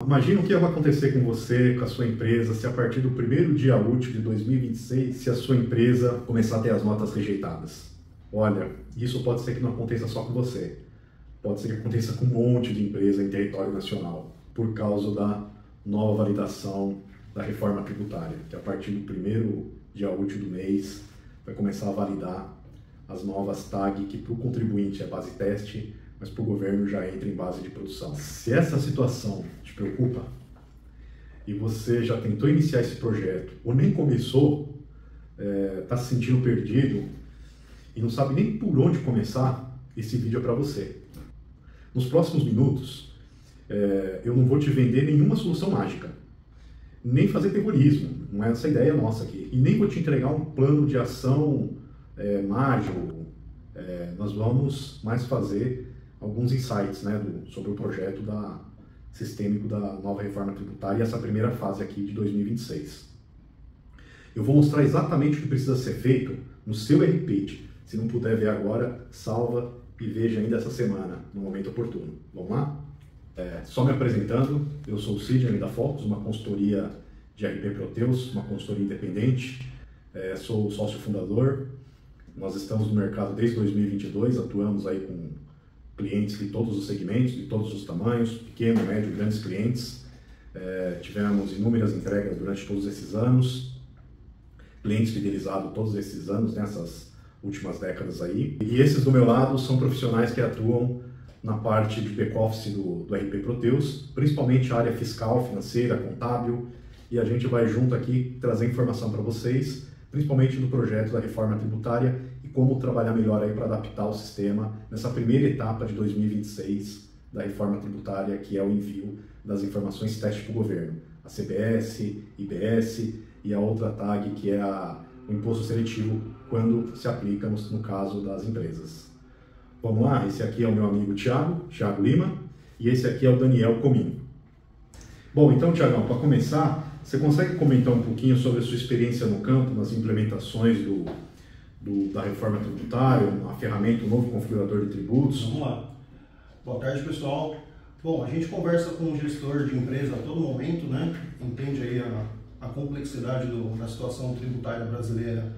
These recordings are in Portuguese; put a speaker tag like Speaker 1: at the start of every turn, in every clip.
Speaker 1: Imagina o que vai acontecer com você, com a sua empresa, se a partir do primeiro dia útil de 2026, se a sua empresa começar a ter as notas rejeitadas. Olha, isso pode ser que não aconteça só com você. Pode ser que aconteça com um monte de empresa em território nacional, por causa da nova validação da reforma tributária, que a partir do primeiro dia útil do mês vai começar a validar as novas TAG, que para o contribuinte é base teste, mas para o governo já entra em base de produção. Se essa situação te preocupa e você já tentou iniciar esse projeto ou nem começou, está se sentindo perdido e não sabe nem por onde começar, esse vídeo é para você. Nos próximos minutos, eu não vou te vender nenhuma solução mágica, nem fazer terrorismo, não é essa a ideia nossa aqui, e nem vou te entregar um plano de ação mágico. Nós vamos mais fazer alguns insights, né, sobre o projeto sistêmico da nova reforma tributária e essa primeira fase aqui de 2026. Eu vou mostrar exatamente o que precisa ser feito no seu R-Page. Se não puder ver agora, salva e veja ainda essa semana, no momento oportuno. Vamos lá? Só me apresentando, eu sou o Sidney da Focus, uma consultoria de RP Proteus, uma consultoria independente, sou o sócio fundador. Nós estamos no mercado desde 2022, atuamos aí com clientes de todos os segmentos, de todos os tamanhos, pequeno, médio, grandes clientes. Tivemos inúmeras entregas durante todos esses anos, clientes fidelizados todos esses anos, nessas últimas décadas aí. E esses do meu lado são profissionais que atuam na parte de back-office do RP Proteus, principalmente a área fiscal, financeira, contábil, e a gente vai junto aqui trazer informação para vocês, principalmente do projeto da reforma tributária e como trabalhar melhor aí para adaptar o sistema nessa primeira etapa de 2026 da reforma tributária, que é o envio das informações teste para o governo, a CBS, IBS e a outra TAG, que é o imposto seletivo, quando se aplica no caso das empresas. Vamos lá, esse aqui é o meu amigo Thiago Lima, e esse aqui é o Daniel Comim. Bom, então, Thiagão, para começar, você consegue comentar um pouquinho sobre a sua experiência no campo, nas implementações da reforma tributária, a ferramenta, o novo configurador de tributos?
Speaker 2: Vamos lá. Boa tarde, pessoal. Bom, a gente conversa com o gestor de empresa a todo momento, né? Entende aí a complexidade da situação tributária brasileira,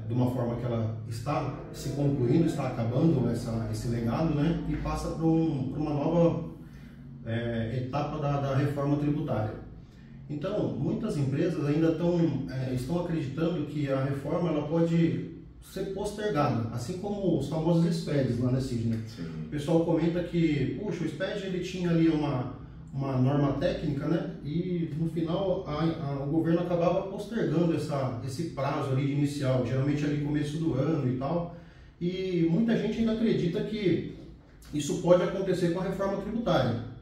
Speaker 2: de uma forma que ela está se concluindo, está acabando esse legado, né? E passa para uma nova etapa da reforma tributária. Então, muitas empresas ainda estão acreditando que a reforma ela pode ser postergada, assim como os famosos SPEDs lá na Sidney. O pessoal comenta que, puxa, o SPED ele tinha ali uma norma técnica, né? E no final o governo acabava postergando esse prazo ali inicial, geralmente ali começo do ano e tal. E muita gente ainda acredita que isso pode acontecer com a reforma tributária.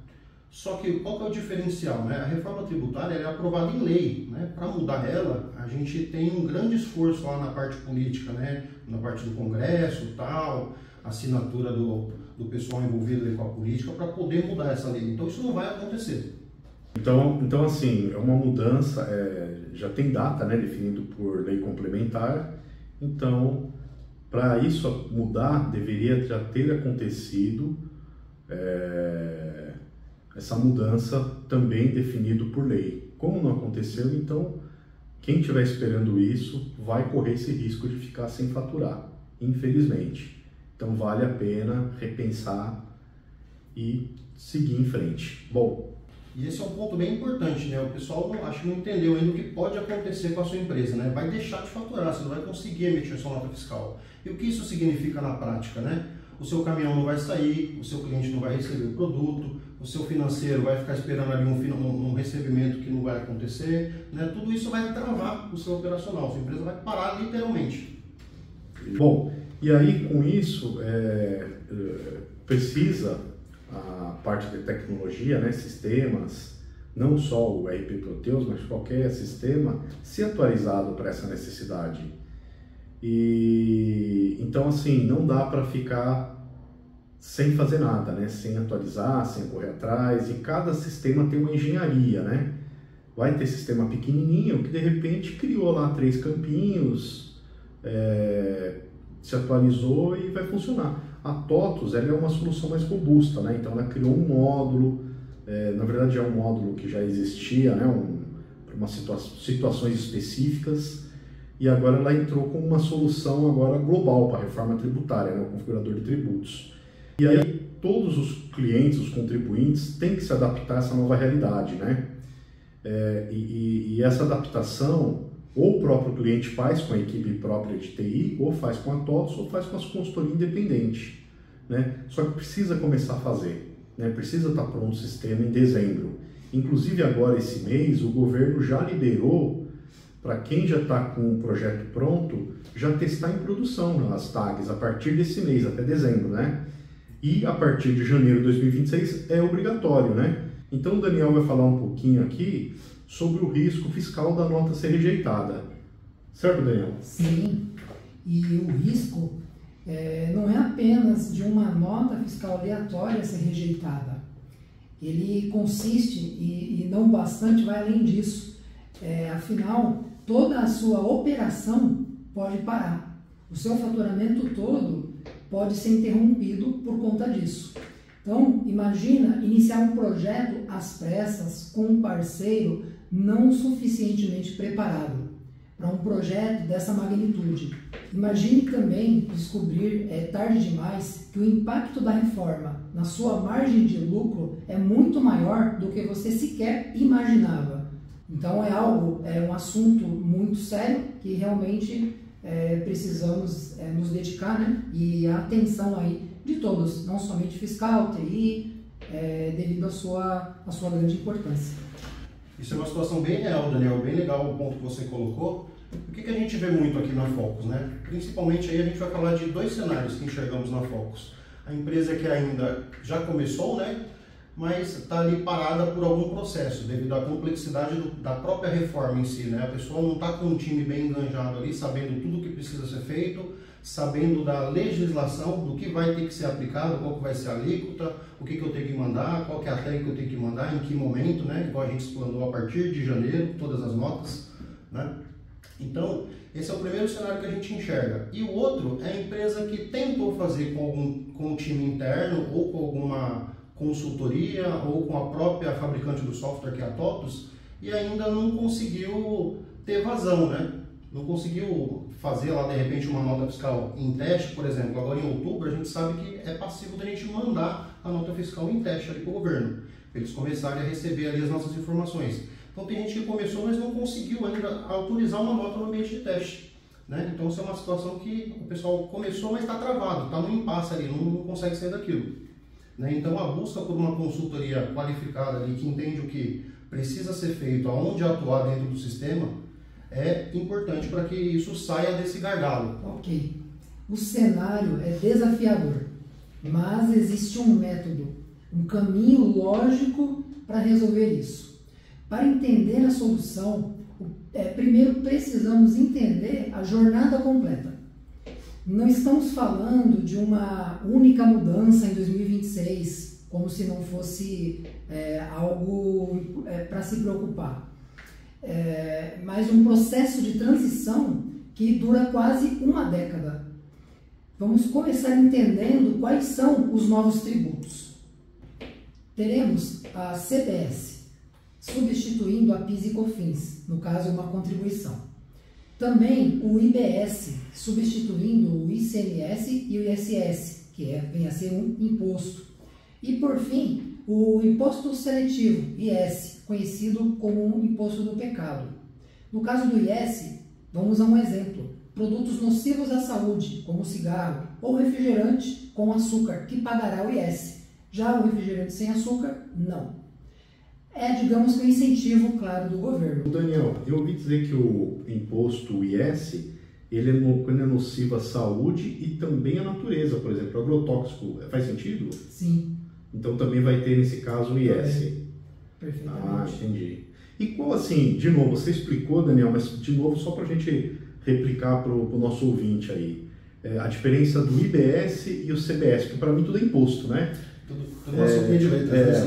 Speaker 2: Só que qual que é o diferencial, né? A reforma tributária é aprovada em lei, né? Para mudar ela, a gente tem um grande esforço lá na parte política, né? Na parte do Congresso e tal, assinatura do pessoal envolvido com a política para poder mudar essa lei. Então isso não vai acontecer.
Speaker 1: Então assim, é uma mudança, já tem data, né, definido por lei complementar. Então, para isso mudar, deveria já ter acontecido essa mudança também definido por lei. Como não aconteceu, então quem estiver esperando isso vai correr esse risco de ficar sem faturar, infelizmente. Então vale a pena repensar e seguir em frente. Bom,
Speaker 2: e esse é um ponto bem importante, né? O pessoal acho que não entendeu ainda o que pode acontecer com a sua empresa, né? Vai deixar de faturar, você não vai conseguir emitir sua nota fiscal. E o que isso significa na prática, né? O seu caminhão não vai sair, o seu cliente não vai receber o produto, o seu financeiro vai ficar esperando ali um recebimento que não vai acontecer, né? Tudo isso vai travar o seu operacional, sua empresa vai parar literalmente.
Speaker 1: Bom, e aí com isso precisa a parte de tecnologia, né, sistemas, não só o RP Proteus, mas qualquer sistema, ser atualizado para essa necessidade. E então assim, não dá para ficar sem fazer nada, né, sem atualizar, sem correr atrás, e cada sistema tem uma engenharia, né? Vai ter sistema pequenininho que de repente criou lá 3 campinhos, se atualizou e vai funcionar. A TOTUS ela é uma solução mais robusta, né? Então ela criou um módulo Na verdade é um módulo que já existia, né, para situações específicas, e agora ela entrou com uma solução agora global para a reforma tributária, né, o configurador de tributos. E aí todos os clientes, os contribuintes, têm que se adaptar a essa nova realidade, né? E essa adaptação, ou o próprio cliente faz com a equipe própria de TI, ou faz com a TOTVS, ou faz com as consultorias independentes, né? Só que precisa começar a fazer, né? Precisa estar pronto o sistema em dezembro. Inclusive agora esse mês o governo já liberou para quem já está com o projeto pronto, já testar em produção as tags a partir desse mês, até dezembro, né? E a partir de janeiro de 2026 é obrigatório, né? Então o Daniel vai falar um pouquinho aqui sobre o risco fiscal da nota ser rejeitada. Certo, Daniel?
Speaker 3: Sim, e o risco não é apenas de uma nota fiscal aleatória ser rejeitada. Ele consiste, e não bastante, vai além disso. Afinal, toda a sua operação pode parar. O seu faturamento todo pode ser interrompido por conta disso. Então, imagina iniciar um projeto às pressas com um parceiro não suficientemente preparado para um projeto dessa magnitude. Imagine também descobrir, tarde demais, que o impacto da reforma na sua margem de lucro é muito maior do que você sequer imaginava. Então é um assunto muito sério que realmente precisamos nos dedicar, né? E a atenção aí de todos, não somente fiscal, TI, devido à sua grande importância.
Speaker 2: Isso é uma situação bem real, Daniel, bem legal o ponto que você colocou. O que a gente vê muito aqui na Focus, né? Principalmente aí a gente vai falar de dois cenários que enxergamos na Focus. A empresa que ainda já começou, né? Mas está ali parada por algum processo, devido à complexidade da própria reforma em si, né? A pessoa não está com um time bem enganjado ali, sabendo tudo o que precisa ser feito, sabendo da legislação, do que vai ter que ser aplicado, qual que vai ser a alíquota, o que eu tenho que mandar, qual que é a tag que eu tenho que mandar, em que momento, né? Igual a gente explanou a partir de janeiro, todas as notas, né? Então, esse é o primeiro cenário que a gente enxerga. E o outro é a empresa que tentou fazer com um time interno ou com alguma consultoria ou com a própria fabricante do software, que é a TOTVS, e ainda não conseguiu ter vazão, né? Não conseguiu fazer lá, de repente, uma nota fiscal em teste, por exemplo. Agora em outubro a gente sabe que é passivo da gente mandar a nota fiscal em teste ali para o governo, para eles começarem a receber ali as nossas informações. Então tem gente que começou, mas não conseguiu ainda autorizar uma nota no ambiente de teste, né? Então isso é uma situação que o pessoal começou, mas está travado, está no impasse ali, não consegue sair daquilo, né? Então a busca por uma consultoria qualificada ali, que entende o que precisa ser feito, aonde atuar dentro do sistema, é importante para que isso saia desse gargalo.
Speaker 3: Ok. O cenário é desafiador, mas existe um método, um caminho lógico para resolver isso. Para entender a solução, primeiro precisamos entender a jornada completa. Não estamos falando de uma única mudança em 2026, como se não fosse algo para se preocupar. Mas um processo de transição que dura quase uma década. Vamos começar entendendo quais são os novos tributos. Teremos a CBS, substituindo a PIS e COFINS, no caso uma contribuição. Também o IBS, substituindo o ICMS e o ISS, que vem a ser um imposto. E por fim, o imposto seletivo, IS, conhecido como um imposto do pecado. No caso do IS, vamos a um exemplo: produtos nocivos à saúde, como cigarro, ou refrigerante com açúcar, que pagará o IS. Já o refrigerante sem açúcar, não. Digamos que um incentivo, claro, do governo.
Speaker 1: Daniel, eu ouvi dizer que o imposto, o IS, quando é nocivo à saúde e também à natureza, por exemplo, agrotóxico, faz sentido?
Speaker 3: Sim.
Speaker 1: Então também vai ter, nesse caso, o IS.
Speaker 3: Perfeitamente.
Speaker 1: Entendi. E qual, assim, de novo, você explicou, Daniel, mas de novo, só para a gente replicar para o nosso ouvinte aí, a diferença do IBS e o CBS, porque para mim tudo é imposto, né?
Speaker 2: Tudo uma sopinha de letras.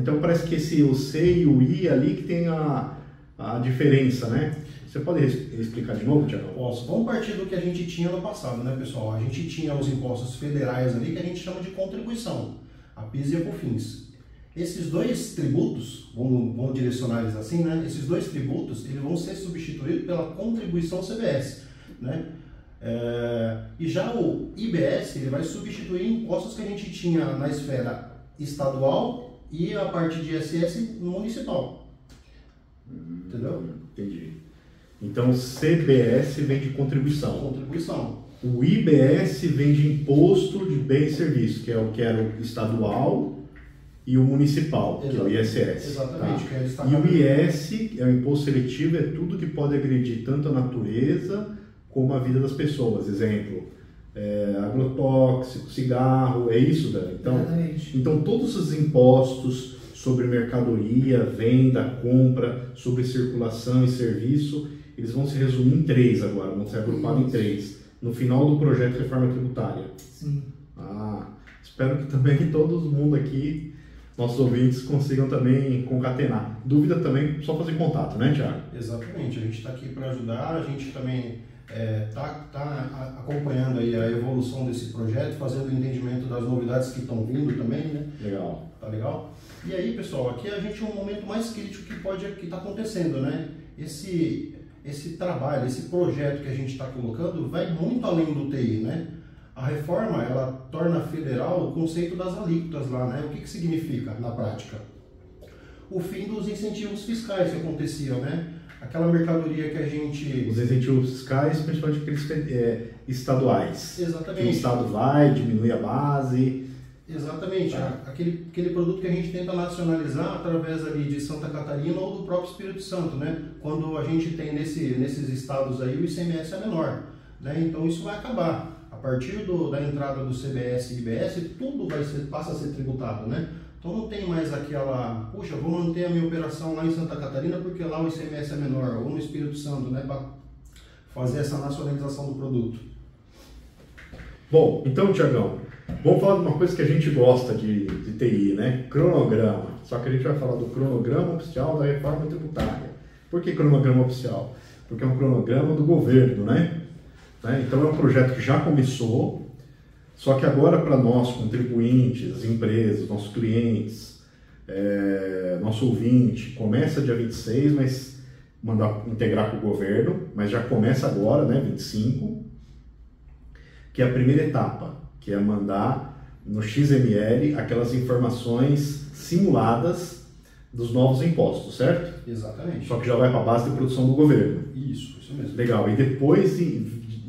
Speaker 1: Então parece que o C e o I ali que tem a diferença, né? Você pode explicar de novo, Tiago?
Speaker 2: Posso. Vamos partir do que a gente tinha no passado, né, pessoal? A gente tinha os impostos federais ali que a gente chama de contribuição, a PIS e a COFINS. Esses dois tributos, vamos direcionar eles assim, né? Esses dois tributos eles vão ser substituídos pela contribuição CBS, né? E já o IBS ele vai substituir impostos que a gente tinha na esfera estadual e a parte de ISS municipal. Entendeu?
Speaker 1: Entendi. Então, CBS vem de contribuição.
Speaker 2: Contribuição.
Speaker 1: O IBS vem de imposto de bem e serviço, que é o estadual e o municipal, que é o ISS.
Speaker 2: Exatamente.
Speaker 1: Tá? E o IS, é o imposto seletivo, é tudo que pode agredir tanto a natureza como a vida das pessoas. Exemplo, agrotóxico, cigarro, é isso, Dani? Então todos os impostos sobre mercadoria, venda, compra, sobre circulação e serviço, eles vão se resumir em 3 agora, vão ser agrupados em 3, no final do projeto de reforma tributária.
Speaker 3: Sim.
Speaker 1: Espero que também todo mundo aqui, nossos ouvintes, consigam também concatenar. Dúvida também, só fazer contato, né, Thiago?
Speaker 2: Exatamente, a gente está aqui para ajudar, a gente também tá acompanhando aí a evolução desse projeto, fazendo o entendimento das novidades que estão vindo também, né?
Speaker 1: Legal.
Speaker 2: Tá legal? E aí, pessoal, aqui a gente é um momento mais crítico que está acontecendo, né? Esse trabalho, esse projeto que a gente está colocando vai muito além do TI, né? A reforma, ela torna federal o conceito das alíquotas lá, né? O que significa na prática? O fim dos incentivos fiscais que aconteciam, né? Aquela mercadoria que a gente...
Speaker 1: Os incentivos fiscais, principalmente aqueles estaduais.
Speaker 2: Exatamente.
Speaker 1: Que o Estado vai, diminui a base.
Speaker 2: Exatamente. Aquele produto que a gente tenta nacionalizar através ali de Santa Catarina ou do próprio Espírito Santo, né? Quando a gente tem nesses estados aí o ICMS é menor, né? Então isso vai acabar. A partir da entrada do CBS e IBS, tudo passa a ser tributado, né? Então não tem mais aquela, puxa, vou manter a minha operação lá em Santa Catarina porque lá o ICMS é menor, ou no Espírito Santo, né, para fazer essa nacionalização do produto.
Speaker 1: Bom, então, Tiagão, vamos falar de uma coisa que a gente gosta de TI, né? Cronograma. Só que a gente vai falar do cronograma oficial da reforma tributária. Por que cronograma oficial? Porque é um cronograma do governo, né? Então é um projeto que já começou. Só que agora para nós, contribuintes, as empresas, nossos clientes, nosso ouvinte, começa dia 26, mas mandar integrar com o governo, mas já começa agora, né, 25, que é a primeira etapa, que é mandar no XML aquelas informações simuladas dos novos impostos, certo?
Speaker 2: Exatamente.
Speaker 1: Só que já vai para a base de produção do governo.
Speaker 2: Isso mesmo.
Speaker 1: Legal, e depois...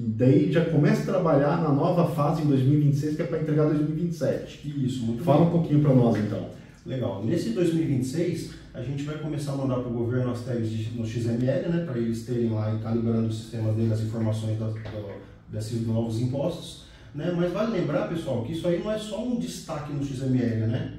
Speaker 1: Daí já começa a trabalhar na nova fase em 2026, que é para entregar 2027.
Speaker 2: Isso, muito
Speaker 1: Fala
Speaker 2: bem.
Speaker 1: um pouquinho para nós, então.
Speaker 2: Legal. Nesse 2026, a gente vai começar a mandar para o governo as tags no XML, né, para eles terem lá e calibrando os sistemas deles, as informações desses novos impostos. Né? Mas vale lembrar, pessoal, que isso aí não é só um destaque no XML, né?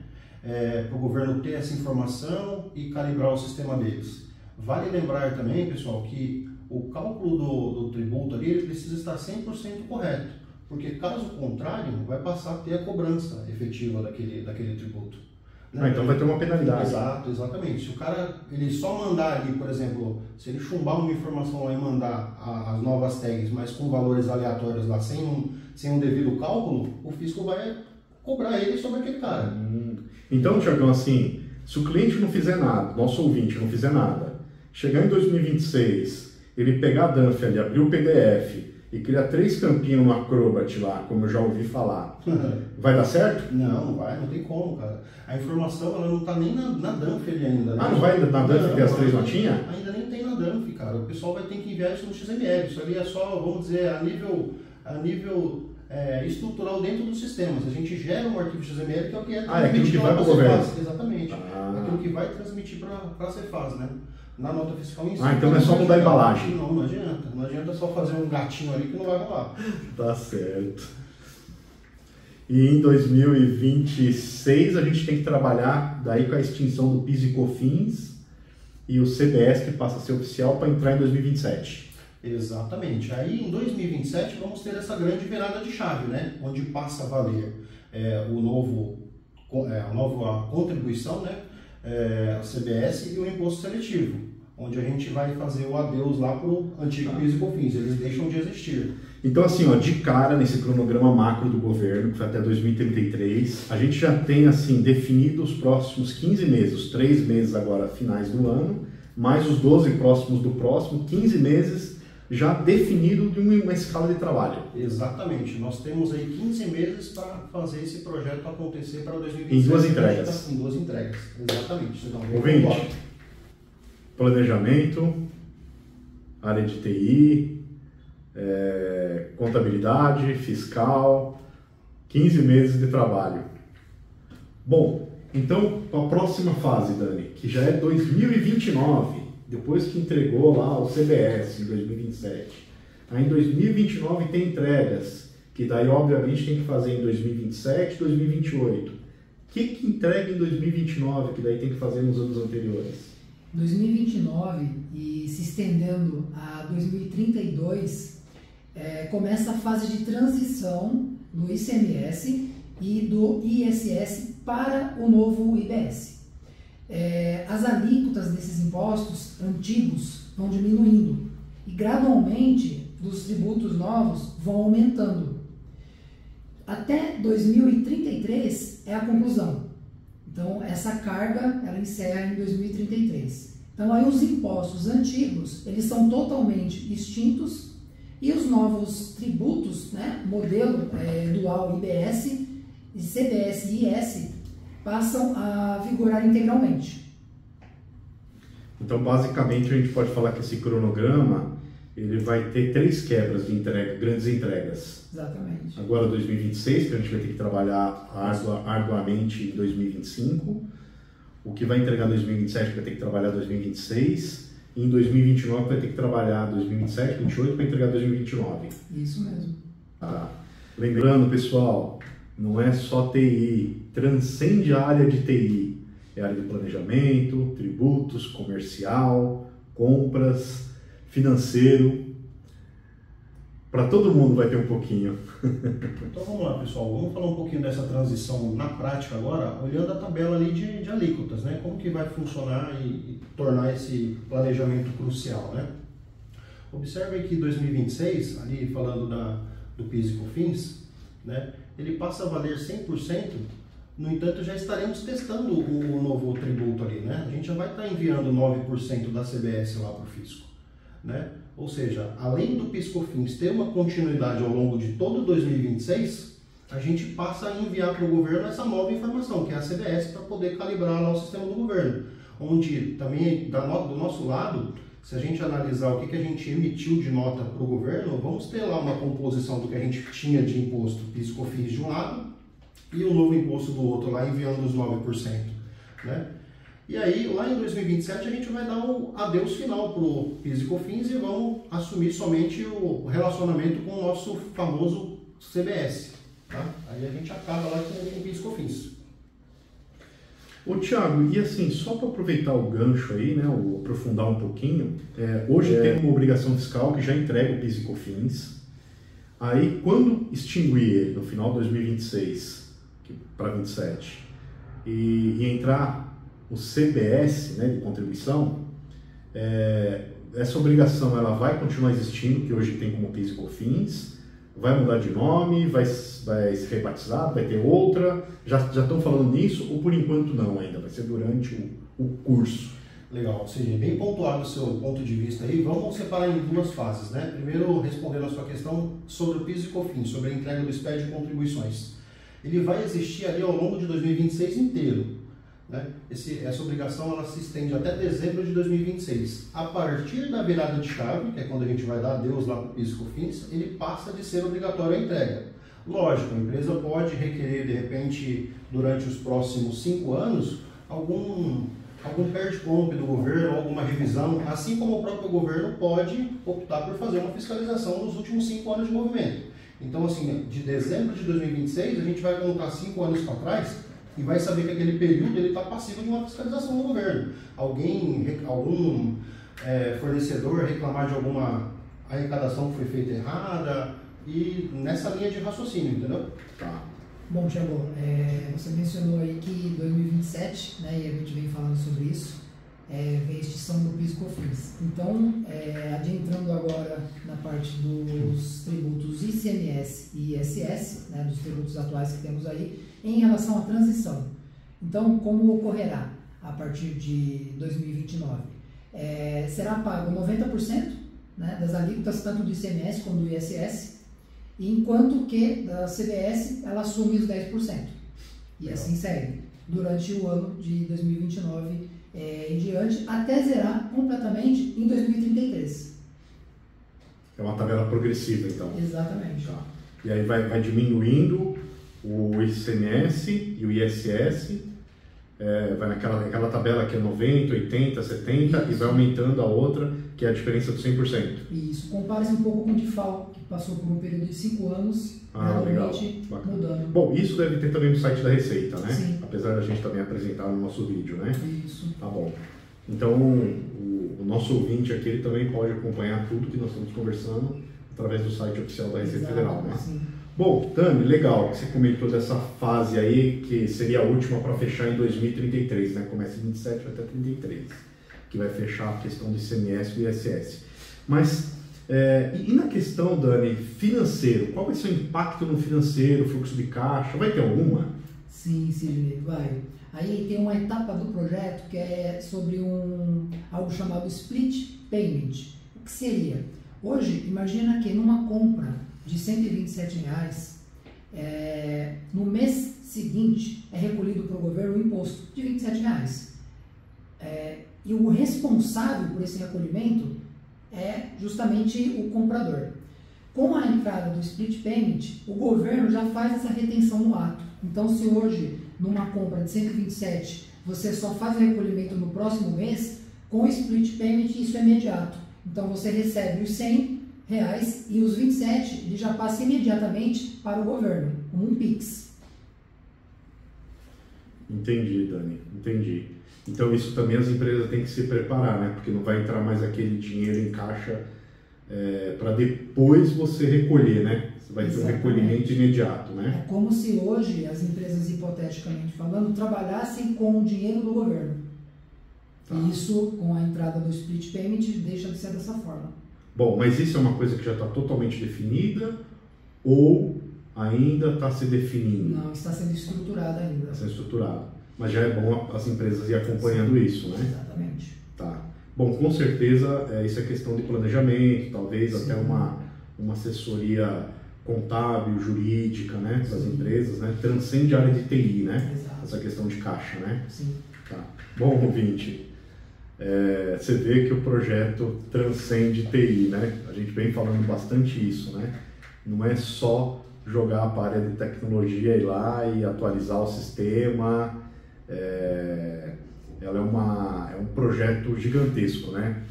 Speaker 2: Para o governo ter essa informação e calibrar o sistema deles. Vale lembrar também, pessoal, que o cálculo do tributo ali ele precisa estar 100% correto, porque caso contrário, vai passar a ter a cobrança efetiva daquele tributo. Né?
Speaker 1: Então vai ter uma penalidade.
Speaker 2: Exato, exatamente. Se o cara ele só mandar ali, por exemplo, se ele chumbar uma informação lá e mandar as novas tags, mas com valores aleatórios lá, sem um devido cálculo, o fisco vai cobrar ele sobre aquele cara.
Speaker 1: Então, Tiagão, assim, se o cliente não fizer nada, nosso ouvinte não fizer nada, chegar em 2026... ele pegar a Danf ali, abrir o PDF e criar 3 campinhos no Acrobat lá, como eu já ouvi falar, vai dar certo?
Speaker 2: Não vai, não tem como, cara. A informação ela não está nem na Danf ali ainda. Né?
Speaker 1: Não vai na Danf ter as 3 notinhas?
Speaker 2: Ainda nem tem na Danf, cara. O pessoal vai ter que enviar isso no XML. Isso ali é só, vamos dizer, a nível estrutural dentro do sistema. Se a gente gera um arquivo XML, que é o que é
Speaker 1: aquilo que vai para o governo.
Speaker 2: Exatamente. Aquilo que vai transmitir para a Cefaz, né? Na nota fiscal em si.
Speaker 1: Então não é só mudar a embalagem.
Speaker 2: Não adianta. Não adianta só fazer um gatinho ali que não vai rolar.
Speaker 1: Tá certo. E em 2026 a gente tem que trabalhar daí com a extinção do PIS e COFINS e o CBS que passa a ser oficial para entrar em 2027.
Speaker 2: Exatamente. Aí em 2027 vamos ter essa grande virada de chave, né? Onde passa a valer a nova contribuição, né? O CBS e o imposto seletivo, onde a gente vai fazer o adeus lá para o antigo PIS e COFINS, eles deixam de existir.
Speaker 1: Então, assim, ó, de cara, nesse cronograma macro do governo, que foi até 2033, a gente já tem, assim, definido os próximos 15 meses, os 3 meses agora, finais do ano, mais os 12 próximos do próximo, 15 meses já definido de uma escala de trabalho.
Speaker 2: Exatamente. Nós temos aí 15 meses para fazer esse projeto acontecer para 2026.
Speaker 1: Em 2 entregas.
Speaker 2: Em 2 entregas, exatamente.
Speaker 1: Ouvinte, planejamento, área de TI, contabilidade, fiscal, 15 meses de trabalho. Bom, então a próxima fase, Dani, que já é 2029, depois que entregou lá o CBS em 2027, aí em 2029 tem entregas, que daí obviamente tem que fazer em 2027, 2028. O que entrega em 2029, que daí tem que fazer nos anos anteriores?
Speaker 3: 2029 e se estendendo a 2032, começa a fase de transição do ICMS e do ISS para o novo IBS. As alíquotas desses impostos antigos vão diminuindo e gradualmente os tributos novos vão aumentando. Até 2033 é a conclusão. Então essa carga ela encerra em 2033. Então aí os impostos antigos eles são totalmente extintos e os novos tributos, né, modelo dual IBS, CBS e IS, passam a vigorar integralmente.
Speaker 1: Então, basicamente, a gente pode falar que esse cronograma ele vai ter 3 quebras de entrega, grandes entregas.
Speaker 3: Exatamente.
Speaker 1: Agora 2026, que a gente vai ter que trabalhar arduamente em 2025. O que vai entregar em 2027 vai ter que trabalhar em 2026. E em 2029 vai ter que trabalhar 2027, 2028 para entregar 2029.
Speaker 3: Isso mesmo.
Speaker 1: Tá. Lembrando, pessoal, não é só TI, transcende a área de TI. É a área de planejamento, tributos, comercial, compras, financeiro. Para todo mundo vai ter um pouquinho.
Speaker 2: Então vamos lá, pessoal, vamos falar um pouquinho dessa transição na prática agora, olhando a tabela ali de alíquotas, né? Como que vai funcionar e tornar esse planejamento crucial, né? Observe que 2026, ali falando do PIS e COFINS, né? Ele passa a valer 100%, no entanto já estaremos testando o novo tributo ali, né? A gente já vai estar enviando 9% da CBS lá para o fisco, né? Ou seja, além do PIS/COFINS ter uma continuidade ao longo de todo 2026, a gente passa a enviar para o governo essa nova informação, que é a CBS, para poder calibrar lá o sistema do governo. Onde também, do nosso lado, se a gente analisar o que a gente emitiu de nota para o governo, vamos ter lá uma composição do que a gente tinha de imposto PIS/COFINS de um lado e o novo imposto do outro, lá enviando os 9%. Né? E aí, lá em 2027, a gente vai dar o adeus final para o PIS e COFINS e vamos assumir somente o relacionamento com o nosso famoso CBS. Tá? Aí a gente acaba lá com o PIS e COFINS.
Speaker 1: Ô Thiago, e assim, só para aproveitar o gancho aí, né, aprofundar um pouquinho, hoje tem uma obrigação fiscal que já entrega o PIS e COFINS. Aí, quando extinguir ele, no final de 2026 para 2027, e entrar o CBS, né, de contribuição, essa obrigação ela vai continuar existindo, que hoje tem como PIS e COFINS, vai mudar de nome, vai ser rebatizado, vai ter outra, já estão falando nisso, ou por enquanto não ainda, vai ser durante o curso?
Speaker 2: Legal, ou seja, bem pontuado o seu ponto de vista aí, vamos separar em 2 fases, né? Primeiro, respondendo a sua questão sobre o PIS e COFINS, sobre a entrega do SPED de contribuições. Ele vai existir ali ao longo de 2026 inteiro. Né? Essa obrigação ela se estende até dezembro de 2026. A partir da virada de chave, que é quando a gente vai dar adeus lá para o PIS e COFINS, ele passa de ser obrigatório a entrega. Lógico, a empresa pode requerer, de repente, durante os próximos 5 anos, algum PERD-COMP do governo, alguma revisão, assim como o próprio governo pode optar por fazer uma fiscalização nos últimos 5 anos de movimento. Então, assim, de dezembro de 2026, a gente vai contar 5 anos para trás e vai saber que aquele período ele está passivo de uma fiscalização do governo. Algum fornecedor reclamar de alguma arrecadação que foi feita errada e nessa linha de raciocínio, entendeu?
Speaker 1: Tá.
Speaker 3: Bom, Thiago, você mencionou aí que 2027, né, e a gente vem falando sobre isso, vem a extinção do PIS/COFINS. Então, adentrando agora na parte dos tributos ICMS e ISS, né, dos tributos atuais que temos aí, em relação à transição. Então, como ocorrerá a partir de 2029? Será pago 90%, né, das alíquotas tanto do ICMS quanto do ISS, enquanto que da CBS ela assume os 10%. E assim segue, durante o ano de 2029 em diante, até zerar completamente em 2033.
Speaker 1: É uma tabela progressiva, então.
Speaker 3: Exatamente.
Speaker 1: Tá. E aí vai diminuindo o ICMS e o ISS, vai naquela tabela que é 90, 80, 70, isso. E vai aumentando a outra, que é a diferença do 100%.
Speaker 3: Isso, compara-se um pouco com o DIFAL, que passou por um período de 5 anos,
Speaker 1: realmente
Speaker 3: mudando.
Speaker 1: Bom, isso deve ter também no site da Receita, né?
Speaker 3: Sim.
Speaker 1: Apesar da gente também apresentar no nosso vídeo, né?
Speaker 3: Isso.
Speaker 1: Tá bom. Então, o nosso ouvinte aqui, ele também pode acompanhar tudo que nós estamos conversando através do site oficial da Receita Federal, né?
Speaker 3: Sim.
Speaker 1: Bom, Tami, legal que você comentou dessa fase aí, que seria a última para fechar em 2033, né? Começa em 27 até 33, que vai fechar a questão do ICMS e do ISS. Mas, e na questão, Dani, financeiro, qual vai ser o impacto no financeiro, fluxo de caixa? Vai ter alguma?
Speaker 3: Sim, Sidney, vai. Aí tem uma etapa do projeto que é sobre algo chamado split payment. O que seria? Hoje, imagina que numa compra de R$127, no mês seguinte é recolhido para o governo o imposto de R$27. E o responsável por esse recolhimento é justamente o comprador. Com a entrada do split payment, o governo já faz essa retenção no ato. Então, se hoje, numa compra de 127, você só faz o recolhimento no próximo mês, com o split payment isso é imediato. Então, você recebe os R$100 e os 27 ele já passa imediatamente para o governo, como um PIX.
Speaker 1: Entendi, Dani, entendi. Então isso também as empresas têm que se preparar, né? Porque não vai entrar mais aquele dinheiro em caixa para depois você recolher, né? Você vai ter um recolhimento imediato, né?
Speaker 3: É como se hoje as empresas, hipoteticamente falando, trabalhassem com o dinheiro do governo. Tá. E isso, com a entrada do split payment, deixa de ser dessa forma.
Speaker 1: Bom, mas isso é uma coisa que já está totalmente definida ou ainda está se definindo?
Speaker 3: Não, está sendo estruturada ainda.
Speaker 1: Está sendo estruturado. Mas já é bom as empresas ir acompanhando isso, né?
Speaker 3: Exatamente.
Speaker 1: Tá. Bom, com certeza isso é questão de planejamento, talvez até uma assessoria contábil, jurídica, né, das empresas, né? Transcende a área de TI, né?
Speaker 3: Exato.
Speaker 1: Essa questão de caixa, né?
Speaker 3: Sim.
Speaker 1: Tá. Bom, ouvinte, você vê que o projeto transcende TI, né? A gente vem falando bastante isso, né? Não é só jogar para a área de tecnologia, ir lá e atualizar o sistema. Ela é um projeto gigantesco, né?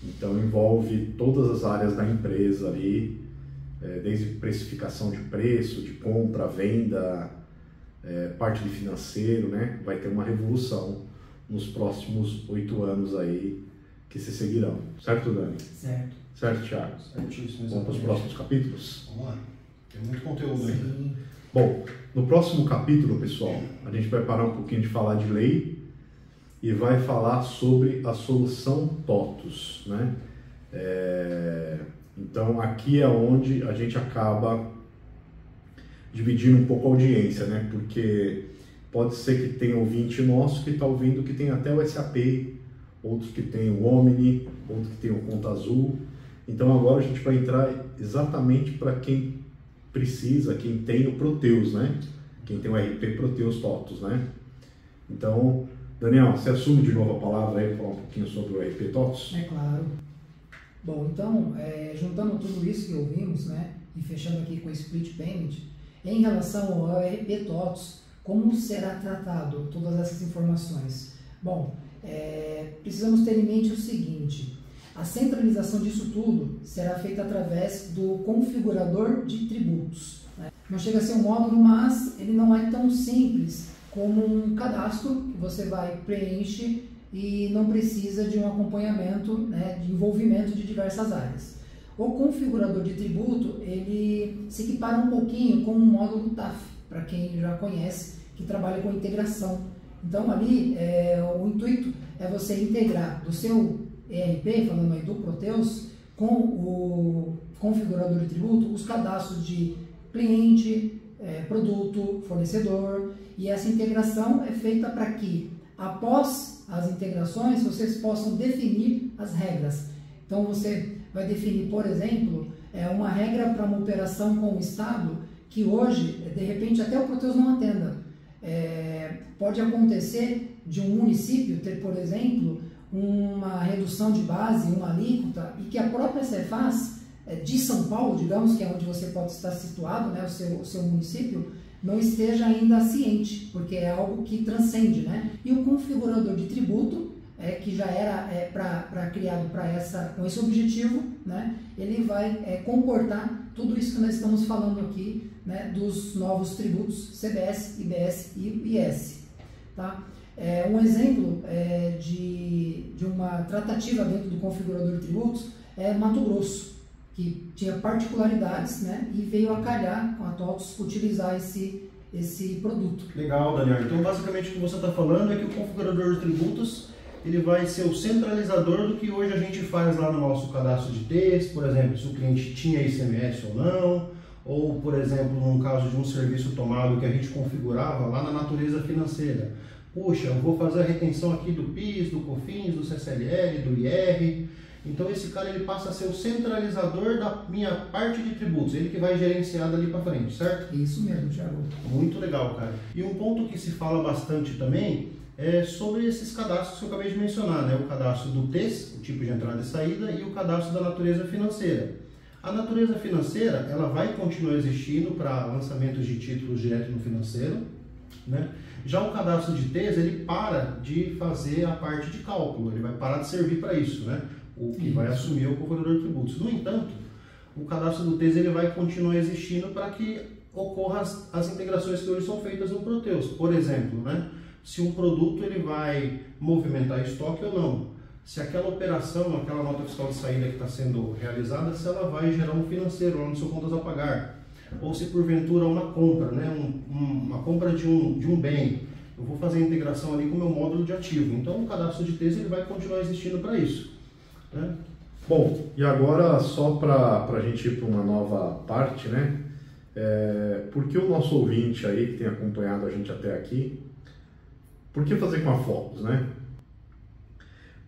Speaker 1: Então envolve todas as áreas da empresa ali, desde precificação de preço, de compra, venda, parte de financeiro, né? Vai ter uma revolução nos próximos 8 anos aí que se seguirão. Certo, Dani?
Speaker 3: Certo.
Speaker 1: Certo, Thiago?
Speaker 2: Certíssimo.
Speaker 1: Vamos para os próximos capítulos?
Speaker 2: Vamos lá. Tem muito conteúdo ainda.
Speaker 1: Bom, no próximo capítulo, pessoal, a gente vai parar um pouquinho de falar de lei e vai falar sobre a solução TOTUS, né? Então, aqui é onde a gente acaba dividindo um pouco a audiência, né? Porque pode ser que tenha ouvinte nosso que está ouvindo que tem até o SAP, outros que tem o Omni, outros que tem o Conta Azul. Então agora a gente vai entrar exatamente para quem precisa, quem tem o Proteus, né? Quem tem o RP Proteus TOTUS, né? Então, Daniel, você assume de novo a palavra aí para falar um pouquinho sobre o RP TOTUS?
Speaker 3: É claro. Bom, então, juntando tudo isso que ouvimos, né? E fechando aqui com o Split Payment, em relação ao RP TOTUS, como será tratado todas essas informações? Bom, precisamos ter em mente o seguinte: a centralização disso tudo será feita através do configurador de tributos, né? Não chega a ser um módulo, mas ele não é tão simples como um cadastro que você vai preenche e não precisa de um acompanhamento, né, de envolvimento de diversas áreas. O configurador de tributo, ele se equipara um pouquinho com um módulo TAF, para quem já conhece, que trabalha com integração. Então ali o intuito é você integrar do seu ERP, falando aí do Proteus, com o configurador de tributo, os cadastros de cliente, produto, fornecedor, e essa integração é feita para que, após as integrações, vocês possam definir as regras. Então você vai definir, por exemplo, uma regra para uma operação com o Estado que hoje, de repente, até o Proteus não atenda. Pode acontecer de um município ter, por exemplo, uma redução de base, uma alíquota, e que a própria Cefaz de São Paulo, digamos, que é onde você pode estar situado, né, o seu município, não esteja ainda ciente, porque é algo que transcende, né? E o configurador de tributo, que já era criado com esse objetivo, né? Ele vai comportar tudo isso que nós estamos falando aqui, né, dos novos tributos CBS, IBS e IS. Tá? Um exemplo de uma tratativa dentro do configurador de tributos é Mato Grosso, que tinha particularidades, né, e veio a calhar com a TOTVS utilizar esse produto.
Speaker 2: Legal, Daniel. Então, basicamente, o que você está falando é que o configurador de tributos ele vai ser o centralizador do que hoje a gente faz lá no nosso cadastro de texto, por exemplo, se o cliente tinha ICMS ou não, ou, por exemplo, num caso de um serviço tomado que a gente configurava lá na natureza financeira. Puxa, eu vou fazer a retenção aqui do PIS, do COFINS, do CCLL, do IR. Então esse cara ele passa a ser o centralizador da minha parte de tributos, ele que vai gerenciar dali para frente, certo?
Speaker 3: Isso mesmo, Thiago.
Speaker 2: Muito legal, cara. E um ponto que se fala bastante também é sobre esses cadastros que eu acabei de mencionar, né? O cadastro do TES, o tipo de entrada e saída, e o cadastro da natureza financeira. A natureza financeira, ela vai continuar existindo para lançamentos de títulos direto no financeiro, né? Já o cadastro de TES, ele para de fazer a parte de cálculo, ele vai parar de servir para isso, né? O que vai assumir o configurador de tributos. No entanto, o cadastro do TES ele vai continuar existindo para que ocorram as integrações que hoje são feitas no Proteus. Por exemplo, né? Se um produto ele vai movimentar estoque ou não, se aquela operação, aquela nota fiscal de saída que está sendo realizada, se ela vai gerar um financeiro lá no seu contas a pagar, ou se porventura uma compra, né? Uma compra de um bem, eu vou fazer a integração ali com o meu módulo de ativo. Então o cadastro de TES ele vai continuar existindo para isso, né?
Speaker 1: Bom, e agora só para a gente ir para uma nova parte, né? Por que o nosso ouvinte aí que tem acompanhado a gente até aqui, por que fazer com a Focus, né?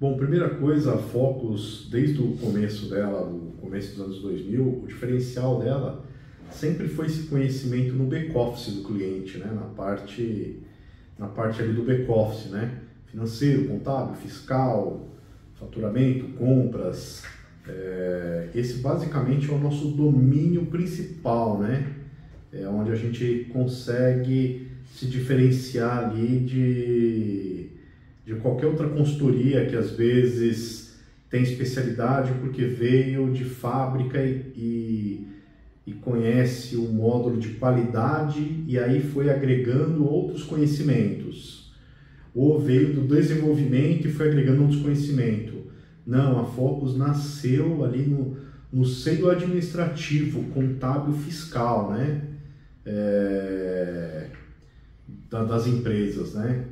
Speaker 1: Bom, primeira coisa, a Focus, desde o começo dela, no começo dos anos 2000, o diferencial dela sempre foi esse conhecimento no back-office do cliente, né? Na parte ali do back-office, né? Financeiro, contábil, fiscal, faturamento, compras. Esse basicamente é o nosso domínio principal, né? É onde a gente consegue se diferenciar ali de qualquer outra consultoria que às vezes tem especialidade porque veio de fábrica e conhece o módulo de qualidade e aí foi agregando outros conhecimentos, ou veio do desenvolvimento e foi agregando outros conhecimentos. Não, a Focus nasceu ali no seio administrativo, contábil, fiscal, né? Das empresas, né?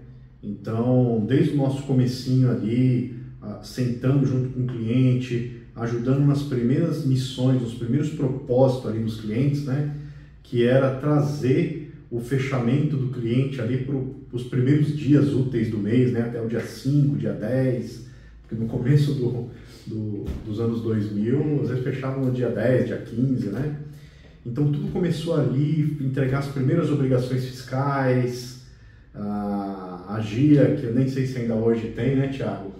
Speaker 1: Então, desde o nosso comecinho ali, sentando junto com o cliente, ajudando nas primeiras missões, nos primeiros propósitos ali dos clientes, né? Que era trazer o fechamento do cliente ali para os primeiros dias úteis do mês, né? Até o dia 5, dia 10, porque no começo dos anos 2000, às vezes fechavam no dia 10, dia 15, né? Então tudo começou ali, entregar as primeiras obrigações fiscais, a GIA, que eu nem sei se ainda hoje tem, né, Thiago?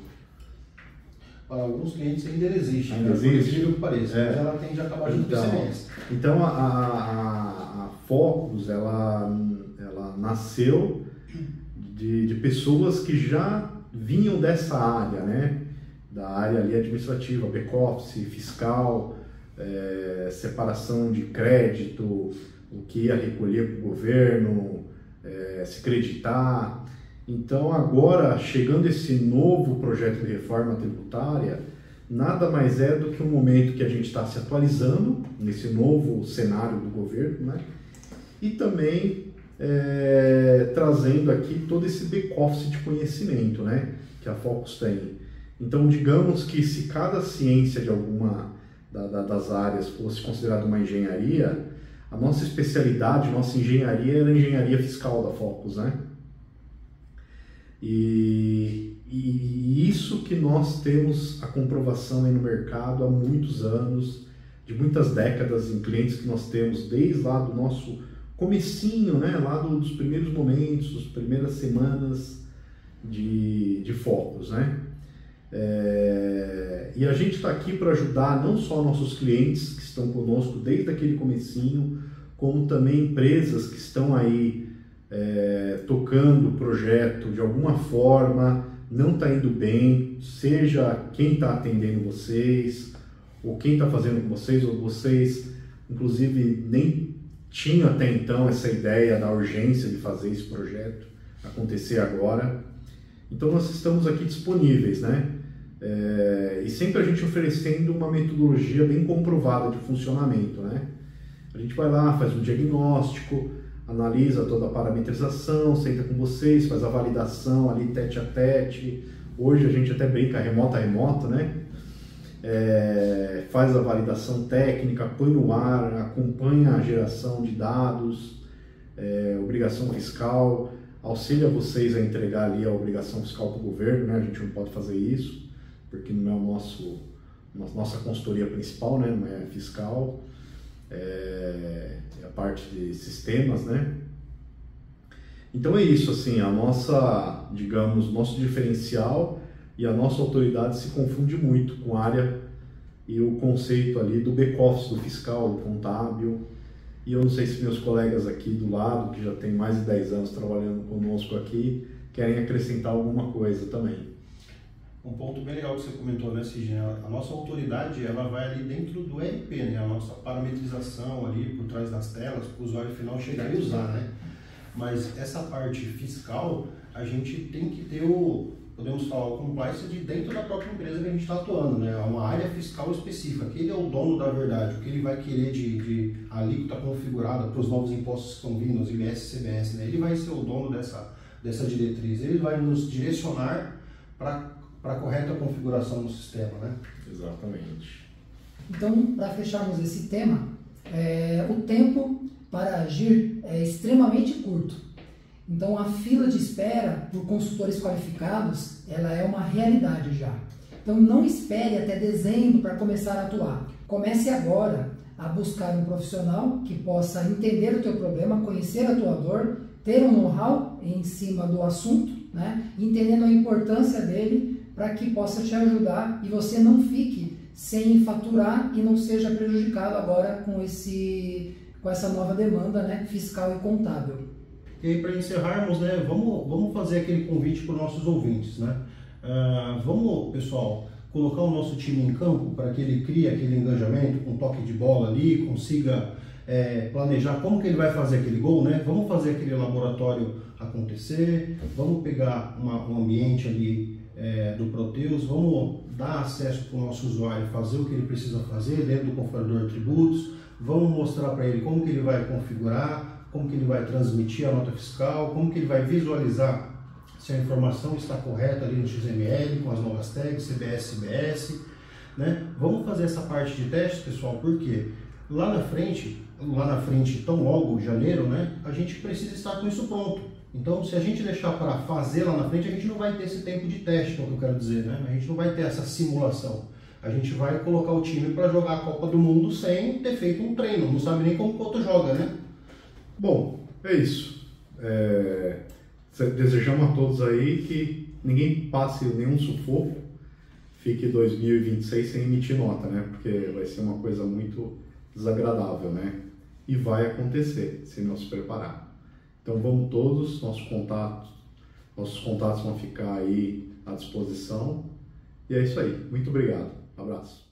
Speaker 2: Para alguns clientes ainda existe,
Speaker 1: ainda
Speaker 2: né?
Speaker 1: existe,
Speaker 2: que pareça, mas ela tende a acabar junto com o ICMS.
Speaker 1: Então a Focus, ela nasceu de pessoas que já vinham dessa área, né? Da área ali administrativa, back-office, fiscal, separação de crédito, o que ia recolher para o governo, se creditar. Então agora, chegando esse novo projeto de reforma tributária, nada mais é do que um momento que a gente está se atualizando nesse novo cenário do governo, né? E também trazendo aqui todo esse back-office de conhecimento, né? que a Focus tem. Então, digamos que se cada ciência de alguma das áreas fosse considerada uma engenharia, a nossa especialidade, nossa engenharia era a engenharia fiscal da Focus, né? E isso que nós temos a comprovação aí no mercado há muitos anos, de muitas décadas, em clientes que nós temos desde lá do nosso comecinho, né? Lá dos primeiros momentos, das primeiras semanas de Focus, né? E a gente está aqui para ajudar não só nossos clientes que estão conosco desde aquele comecinho, como também empresas que estão aí tocando o projeto de alguma forma, não está indo bem, seja quem está atendendo vocês, ou quem está fazendo com vocês, ou vocês, inclusive, nem tinham até então essa ideia da urgência de fazer esse projeto acontecer agora. Então nós estamos aqui disponíveis, né? E sempre a gente oferecendo uma metodologia bem comprovada de funcionamento, né? A gente vai lá, faz um diagnóstico, analisa toda a parametrização, senta com vocês, faz a validação ali tete a tete. Hoje a gente até brinca remota a remoto, né? Faz a validação técnica, põe no ar, acompanha a geração de dados, obrigação fiscal, auxilia vocês a entregar ali a obrigação fiscal para o governo, né? A gente não pode fazer isso, porque não é nossa consultoria principal, né? Não é fiscal, é a parte de sistemas, né? Então é isso, assim, a nossa, digamos, nosso diferencial e a nossa autoridade se confunde muito com a área e o conceito ali do back-office, do fiscal, do contábil. E eu não sei se meus colegas aqui do lado, que já tem mais de 10 anos trabalhando conosco aqui, querem acrescentar alguma coisa também.
Speaker 2: Um ponto bem legal que você comentou, né, Sidney? A nossa autoridade, ela vai ali dentro do ERP, né? A nossa parametrização ali por trás das telas, para o usuário final chegar e usar, né? Mas essa parte fiscal, a gente tem que ter podemos falar, o compliance de dentro da própria empresa que a gente está atuando, né? Uma área fiscal específica, que ele é o dono da verdade, o que ele vai querer de alíquota configurada para os novos impostos que estão vindo, os IBS e CBS, né? Ele vai ser o dono dessa diretriz, ele vai nos direcionar para a correta configuração do sistema, né?
Speaker 1: Exatamente.
Speaker 3: Então, para fecharmos esse tema, o tempo para agir é extremamente curto. Então, a fila de espera por consultores qualificados, ela é uma realidade já. Então, não espere até dezembro para começar a atuar. Comece agora a buscar um profissional que possa entender o teu problema, conhecer a tua dor, ter um know-how em cima do assunto, né? Entendendo a importância dele para que possa te ajudar e você não fique sem faturar e não seja prejudicado agora com essa nova demanda, né, fiscal e contábil.
Speaker 2: E aí, para encerrarmos, né, vamos fazer aquele convite para os nossos ouvintes, né? Vamos, pessoal, colocar o nosso time em campo para que ele crie aquele engajamento com toque de bola ali, consiga planejar como que ele vai fazer aquele gol, né? Vamos fazer aquele laboratório acontecer, vamos pegar um ambiente ali do Proteus, vamos dar acesso para o nosso usuário fazer o que ele precisa fazer dentro do configurador de tributos, vamos mostrar para ele como que ele vai configurar, como que ele vai transmitir a nota fiscal, como que ele vai visualizar se a informação está correta ali no XML, com as novas tags, CBS, CBS, né? Vamos fazer essa parte de teste, pessoal, porque lá na frente, tão logo, janeiro, né, a gente precisa estar com isso pronto. Então, se a gente deixar para fazer lá na frente, a gente não vai ter esse tempo de teste, é o que eu quero dizer, né? A gente não vai ter essa simulação. A gente vai colocar o time para jogar a Copa do Mundo sem ter feito um treino, não sabe nem como o outro joga, né?
Speaker 1: Bom, é isso. Desejamos a todos aí que ninguém passe nenhum sufoco, fique 2026 sem emitir nota, né? Porque vai ser uma coisa muito desagradável, né? E vai acontecer se não se preparar. Então vamos todos, nossos contatos vão ficar aí à disposição. E é isso aí. Muito obrigado. Abraço.